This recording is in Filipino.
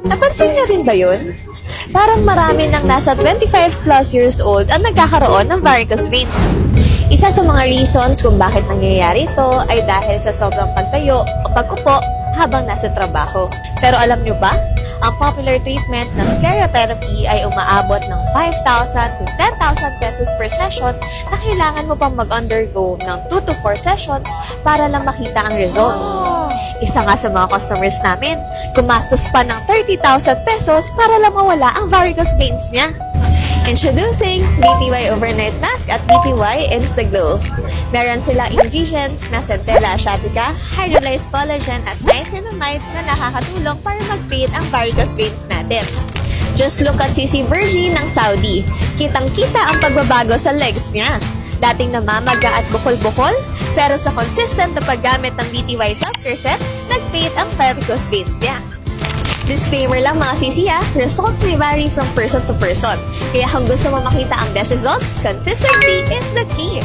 Napansin niyo rin ba yun? Parang marami ng nasa 25 plus years old ang nagkakaroon ng varicose veins. Isa sa mga reasons kung bakit nangyayari ito ay dahil sa sobrang pagtayo o pagkupo habang nasa trabaho. Pero alam niyo ba? Ang popular treatment na sclerotherapy ay umaabot ng 5,000 to 10,000 pesos per session na kailangan mo pang mag-undergo ng 2 to 4 sessions para lang makita ang results. Isa nga sa mga customers namin, gumastos pa ng 30,000 pesos para lang mawala ang varicose veins niya. Introducing BTY Overnight Mask at BTY Instaglow. Meron silang ingredients na Centella asiatica, hydrolyzed collagen at niacinamide na nakakatulong para mag-fade ang varicose veins natin. Just look at Sisi Virgie ng Saudi. Kitang-kita ang pagbabago sa legs niya. Dating namamaga at bukol-bukol, pero sa consistent na paggamit ng BTY Doctor Set, nag-fade ang varicose veins niya. Disclaimer lang mga sisi results may vary from person to person. Kaya kung gusto mo makita ang best results, consistency is the key.